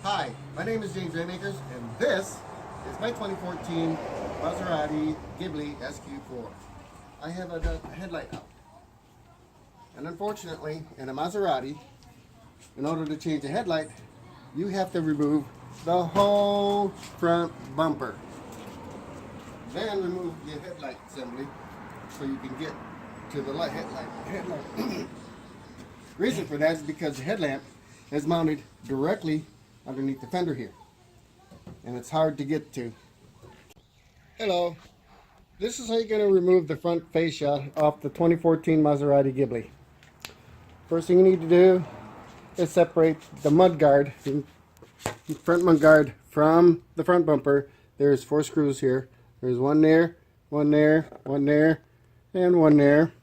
Hi, my name is James Rainmakers, and this is my 2014 Maserati Ghibli SQ4. I have a headlight out. And unfortunately, in a Maserati, in order to change a headlight, you have to remove the whole front bumper. Then remove the headlight assembly so you can get to the headlight. Reason for that is because the headlamp is mounted directly underneath the fender here, and it's hard to get to. Hello, this is how you're going to remove the front fascia off the 2014 Maserati Ghibli. First thing you need to do is separate the mud guard, the front mud guard, from the front bumper. There's 4 screws here. There's one there, one there, one there, and one there.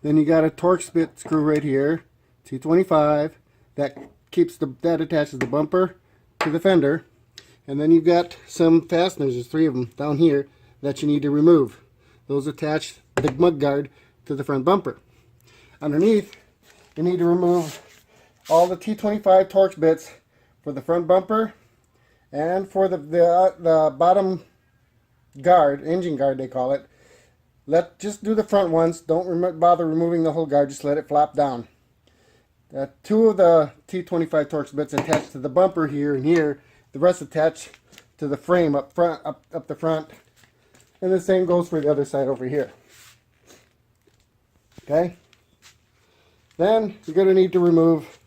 Then you got a Torx bit screw right here, T25, that attaches the bumper to the fender. And then you've got some fasteners, there's 3 of them down here, that you need to remove. Those attach the mud guard to the front bumper. Underneath, you need to remove all the T25 Torx bits for the front bumper and for the bottom guard, engine guard they call it. Just do the front ones. Don't bother removing the whole guard. Just let it flop down. 2 of the T25 Torx bits attached to the bumper here and here. The rest attached to the frame up the front. And the same goes for the other side over here. Okay. Then you're going to need to remove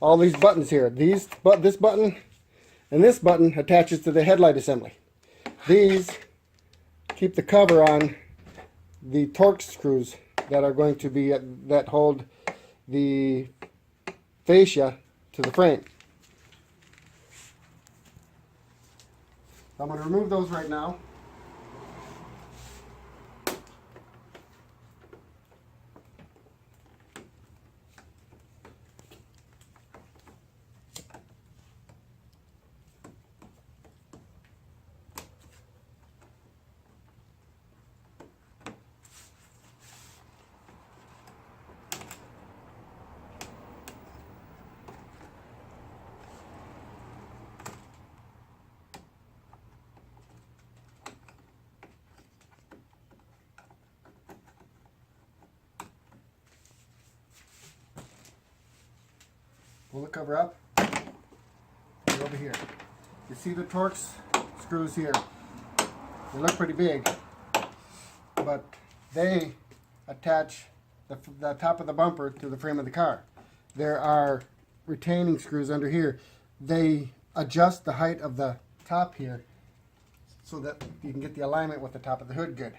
all these buttons here. This button and this button attaches to the headlight assembly. These keep the cover on the Torx screws that are going to be that hold the fascia to the frame. I'm going to remove those right now. Pull the cover up. Go over here. You see the Torx screws here. They look pretty big, but they attach the top of the bumper to the frame of the car. There are retaining screws under here. They adjust the height of the top here so that you can get the alignment with the top of the hood good.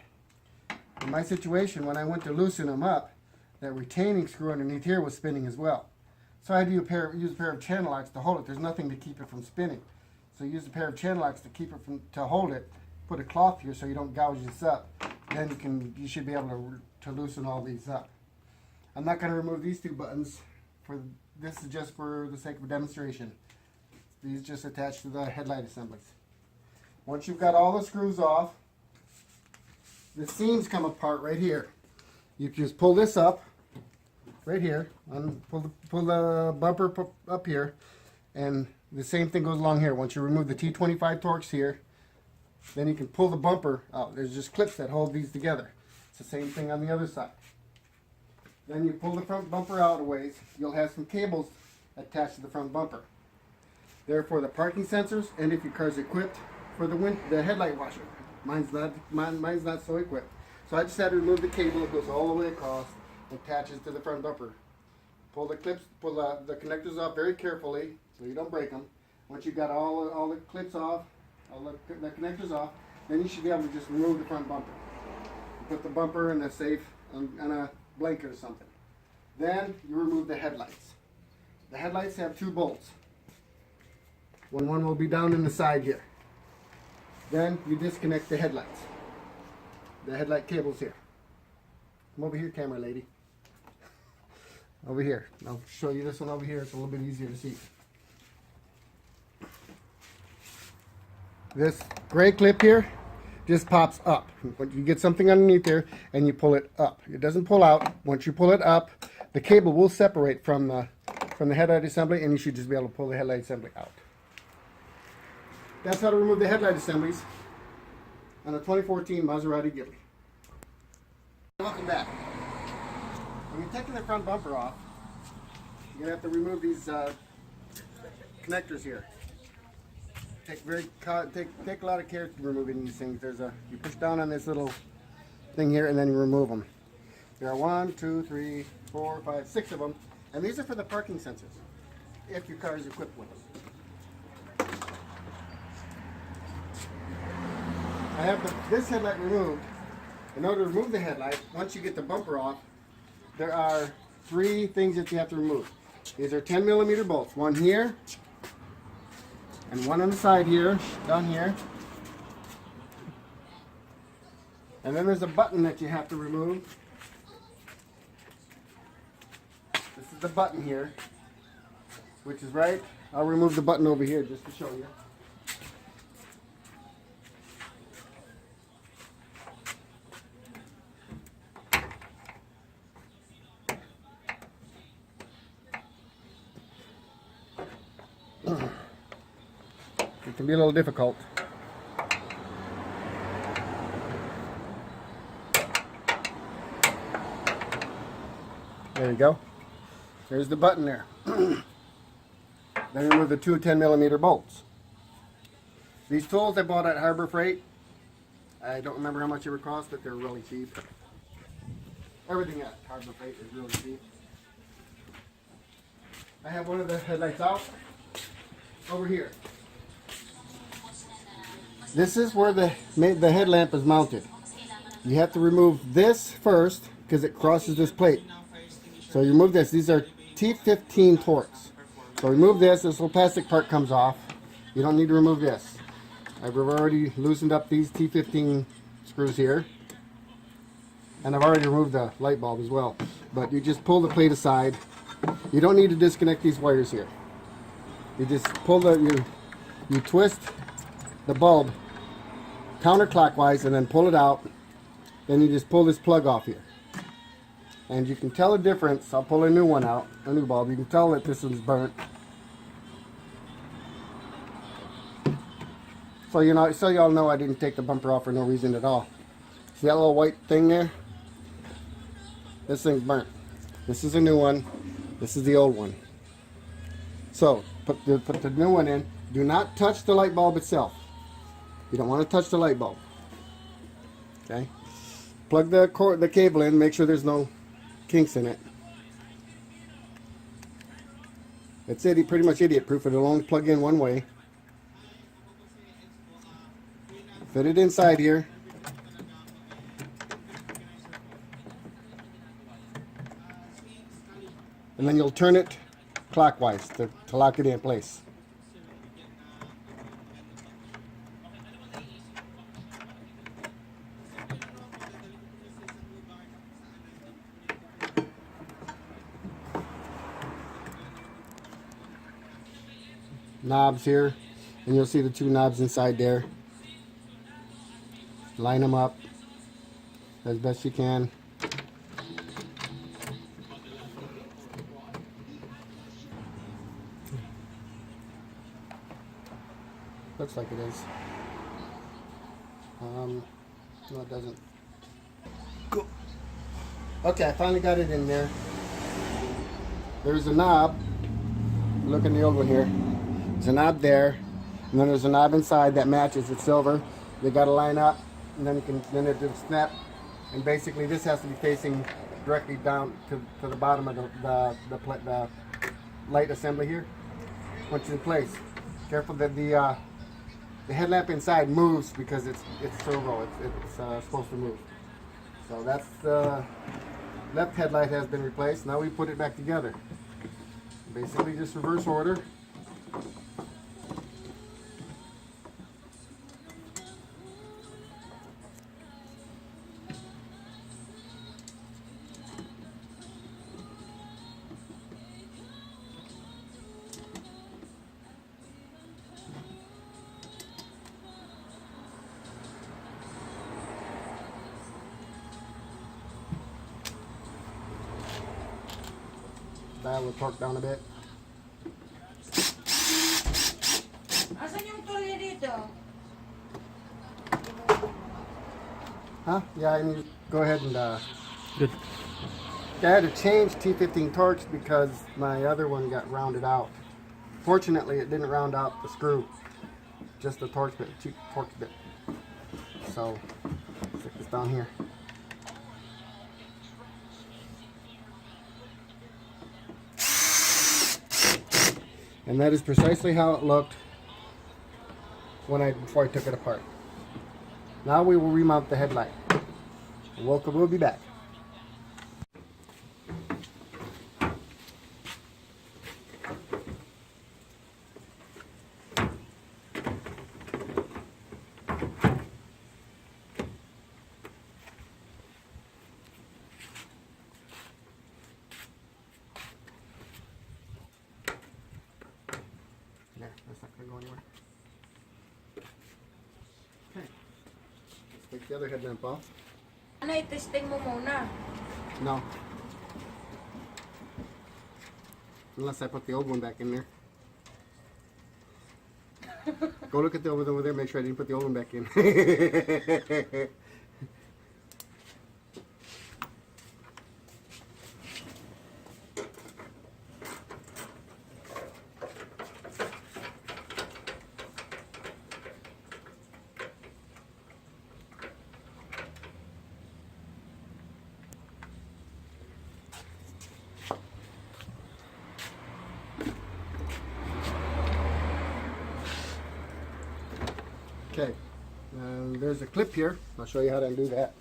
In my situation, when I went to loosen them up, that retaining screw underneath here was spinning as well. So I had to use a pair of channel locks to hold it. There's nothing to keep it from spinning. So use a pair of channel locks to hold it. Put a cloth here so you don't gouge this up. Then you should be able to loosen all these up. I'm not going to remove these 2 buttons. This is just for the sake of demonstration. These just attach to the headlight assemblies. Once you've got all the screws off, the seams come apart right here. You just pull this up. Right here, pull the bumper up here, and the same thing goes along here. Once you remove the T25 Torx here, then you can pull the bumper out. There's just clips that hold these together. It's the same thing on the other side. Then you pull the front bumper out a ways. You'll have some cables attached to the front bumper. They're for the parking sensors, and if your car's equipped for the headlight washer. Mine's not so equipped. So I just had to remove the cable. It goes all the way across. Attaches to the front bumper. Pull the connectors off very carefully so you don't break them. Once you've got all the clips off, all the connectors off, then you should be able to just remove the front bumper. Put the bumper in a safe on a blanket or something. Then you remove the headlights. The headlights have 2 bolts. One will be down in the side here. Then you disconnect the headlights. The headlight cables here. Come over here, camera lady. Over here. I'll show you this one over here. It's a little bit easier to see. This gray clip here just pops up. You get something underneath there and you pull it up. It doesn't pull out. Once you pull it up, the cable will separate from the headlight assembly, and you should just be able to pull the headlight assembly out. that's how to remove the headlight assemblies on a 2014 Maserati Ghibli. Welcome back. When you're taking the front bumper off, you're going to have to remove these connectors here. Take a lot of care to removing these things. You push down on this little thing here and then you remove them. There are 1, 2, 3, 4, 5, 6 of them, and these are for the parking sensors, if your car is equipped with them. I have this headlight removed. In order to remove the headlight, once you get the bumper off, there are 3 things that you have to remove. These are 10mm bolts, one here, and one on the side here, down here. And then there's a button that you have to remove. This is the button here, which is right. I'll remove the button over here just to show you. It can be a little difficult. There you go. There's the button there. Then remove the 2 10mm bolts. These tools I bought at Harbor Freight. I don't remember how much they would cost, but they're really cheap. Everything at Harbor Freight is really cheap. I have one of the headlights out over here. This is where the headlamp is mounted. You have to remove this first because it crosses this plate. So you remove this. These are T15 Torx. So remove this little plastic part comes off. You don't need to remove this. I've already loosened up these T15 screws here. And I've already removed the light bulb as well. But you just pull the plate aside. You don't need to disconnect these wires here. You just pull you twist the bulb counterclockwise and then pull it out. Then you just pull this plug off here. And you can tell the difference. I'll pull a new one out, a new bulb. You can tell that this one's burnt. So y'all know I didn't take the bumper off for no reason at all. See that little white thing there? This thing's burnt. This is a new one. This is the old one. So put the new one in. Do not touch the light bulb itself. You don't want to touch the light bulb. Okay. Plug the cable in. Make sure there's no kinks in it. It's pretty much idiot proof. It'll only plug in one way. Fit it inside here. And then you'll turn it clockwise to lock it in place. Knobs here, and you'll see the 2 knobs inside there. Line them up as best you can. Looks like it is. No, it doesn't. Cool. Okay, I finally got it in there. There's a knob. Look in the old one here. There's a knob there, and then there's a knob inside that matches. It's silver. They got to line up, and then it will snap. And basically, this has to be facing directly down to the bottom of the light assembly here. Once it's in place, careful that the headlamp inside moves because it's servo. It's supposed to move. So that's the left headlight has been replaced. Now we put it back together. Basically, just reverse order. Dial the torque down a bit. Asan yung tuloy dito? Huh? Yeah, I need to go ahead and Good. I had to change T15 Torx because my other one got rounded out. Fortunately, it didn't round out the screw, just the Torx bit, cheap Torx bit. So, stick this down here. And that is precisely how it looked before I took it apart. Now we will remount the headlight. We'll be back. There, that's not going to go anywhere. Okay. Let's take the other headlamp off. Ano, i-testing mo muna. No. Unless I put the old one back in there. Go look at the old one over there, make sure I didn't put the old one back in. Okay, there's a clip here. I'll show you how to undo that.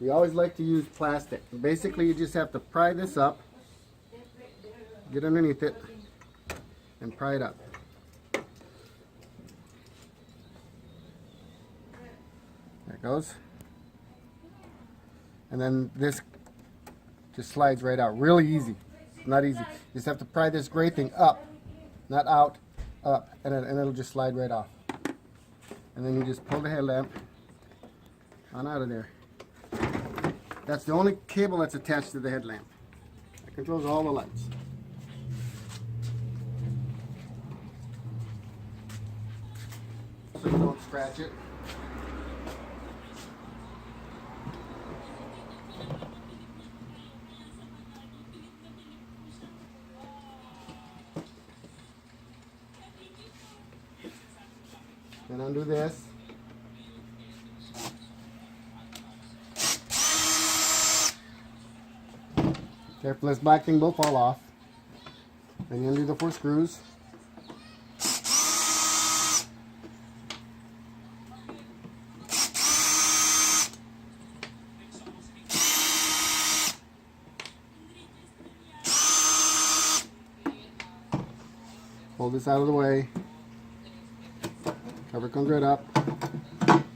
We always like to use plastic. Basically, you just have to pry this up, get underneath it, and pry it up. There it goes. And then this just slides right out. Really easy. Not easy. You just have to pry this gray thing up, not out, up, and it'll just slide right off. And then you just pull the headlamp on out of there. That's the only cable that's attached to the headlamp. It controls all the lights. So you don't scratch it. Then undo this. Careful, this black thing will fall off. Then you undo the 4 screws. Pull this out of the way. Cover comes right up.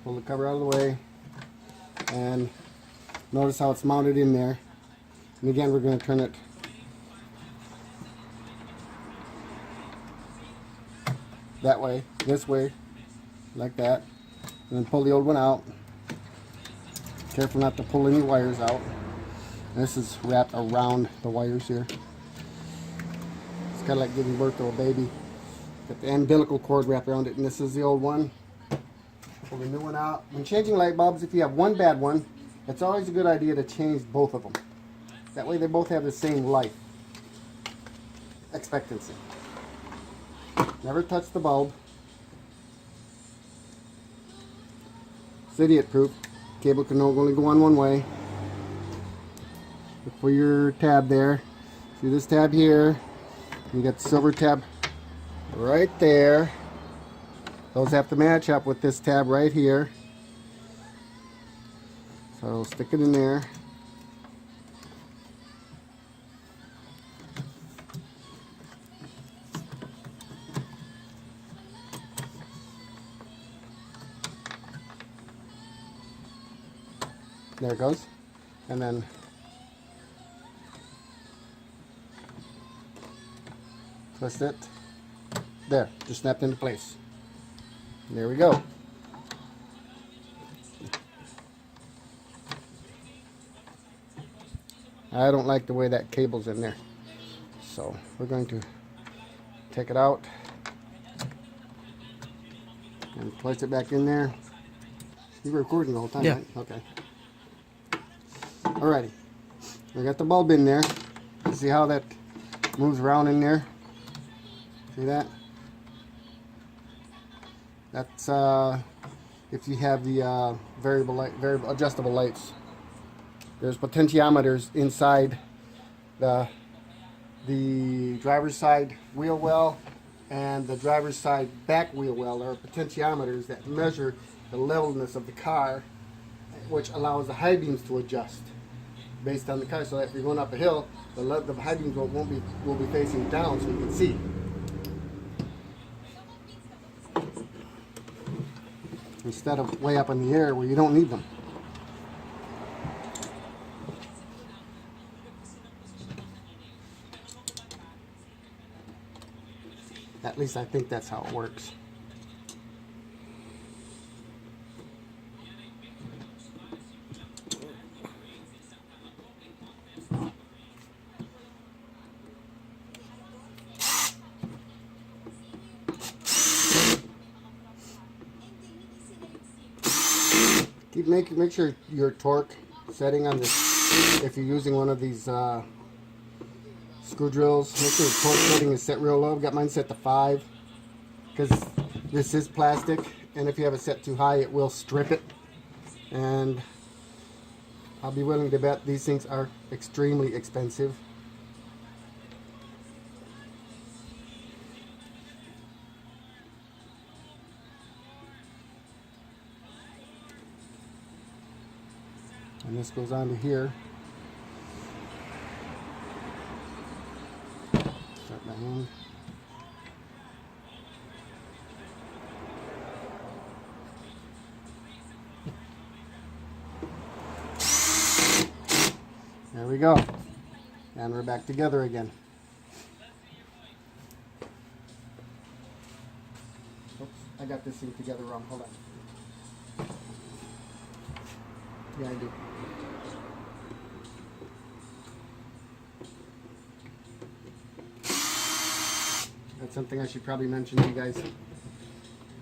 Pull the cover out of the way. And notice how it's mounted in there. And again, we're going to turn it that way, this way, like that. And then pull the old one out. Careful not to pull any wires out. And this is wrapped around the wires here. It's kind of like giving birth to a baby. Got the umbilical cord wrapped around it, and this is the old one. Pull the new one out. When changing light bulbs, if you have one bad one, it's always a good idea to change both of them. That way they both have the same life expectancy. Never touch the bulb. It's idiot proof. Cable can only go on one way. Look for your tab there. See this tab here? You got the silver tab right there. Those have to match up with this tab right here. So stick it in there. There it goes. And then twist it. There, just snapped into place. And there we go. I don't like the way that cable's in there. So we're going to take it out and place it back in there. You were recording the whole time, Yeah. right? Okay. Alrighty. We got the bulb in there. See how that moves around in there? See that? That's if you have the variable adjustable lights. There's potentiometers inside the driver's side wheel well and the driver's side back wheel well. There are potentiometers that measure the levelness of the car, which allows the high beams to adjust based on the car. So that if you're going up a hill, the high beams will be facing down so you can see. Instead of way up in the air where you don't need them. At least I think that's how it works. Make sure your torque setting on this, if you're using one of these screw drills, make sure the torque setting is set real low. I've got mine set to 5 because this is plastic, and if you have it set too high it will strip it, and I'll be willing to bet these things are extremely expensive. And this goes on to here. Start my hand. There we go. And we're back together again. Oops, I got this thing together wrong. Hold on. Yeah, I do. That's something I should probably mention to you guys when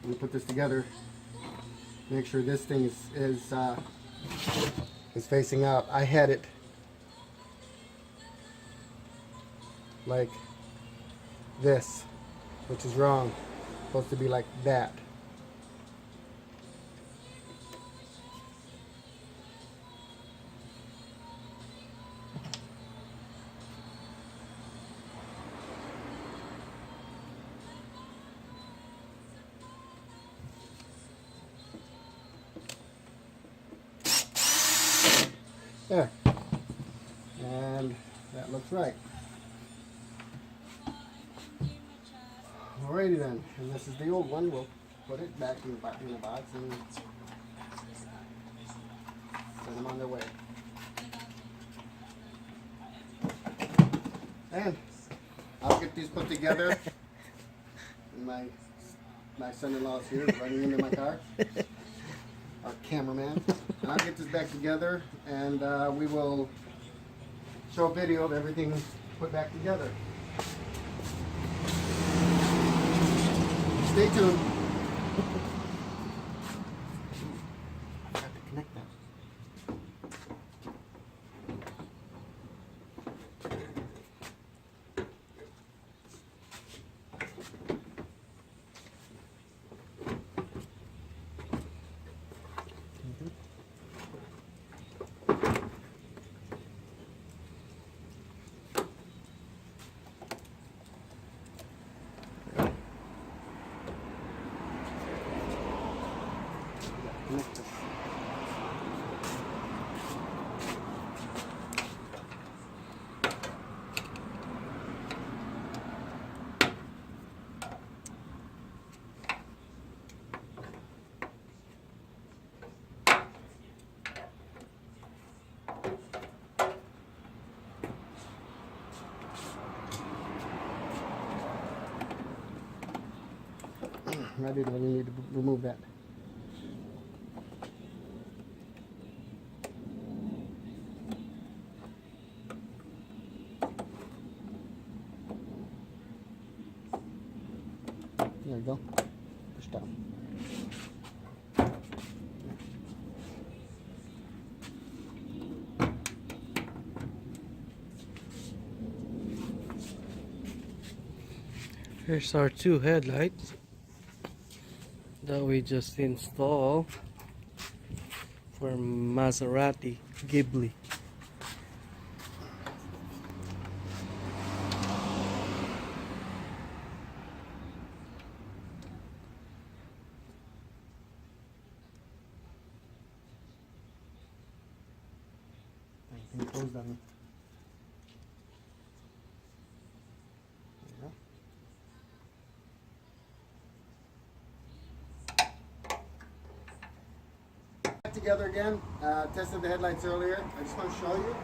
we put this together. Make sure this thing is facing out. I had it like this, which is wrong. It's supposed to be like that. There. And that looks right. Alrighty then, and this is the old one. We'll put it back in the box and send them on their way. And I'll get these put together. And my son-in-law's here running into my car. Our cameraman. And I'll get this back together, and we will show a video of everything put back together. Stay tuned. I have to connect that. Connect this. I didn't really need to remove that. There you go. Push down. Here's our two headlights that we just installed for Maserati Ghibli. Can you close that? There you go. Back together again. Tested the headlights earlier. I just want to show you.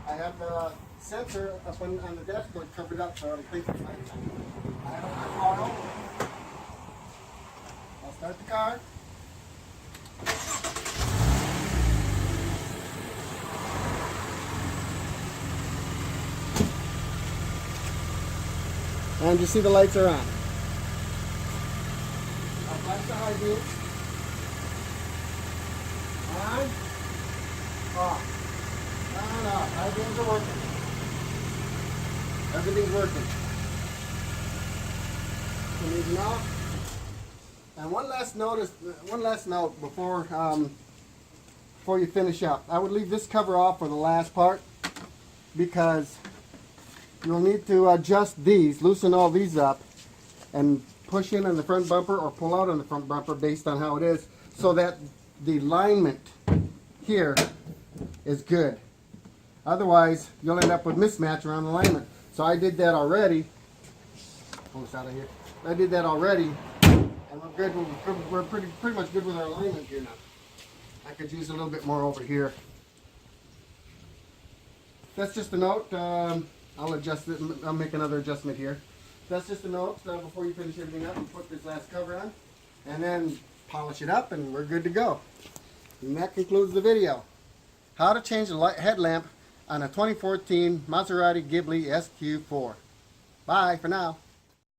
I have the sensor up on the dashboard covered up, so I think it's fine. I have my auto. I'll start the car. And you see the lights are on. I'll flash the high beams. On. Off. On, off. High beams are working. Everything's working. So these are off. And one last note before you finish up. I would leave this cover off for the last part because you'll need to adjust these, loosen all these up, and push in on the front bumper or pull out on the front bumper based on how it is, so that the alignment here is good. Otherwise, you'll end up with mismatch around the alignment. So I did that already. Pull this out of here. I did that already, and we're good. We're pretty much good with our alignment here now. I could use a little bit more over here. That's just a note. I'll adjust it. I'll make another adjustment here. That's just a note before you finish everything up and put this last cover on, and then polish it up, and we're good to go. And that concludes the video. How to change the headlamp on a 2014 Maserati Ghibli SQ4. Bye for now.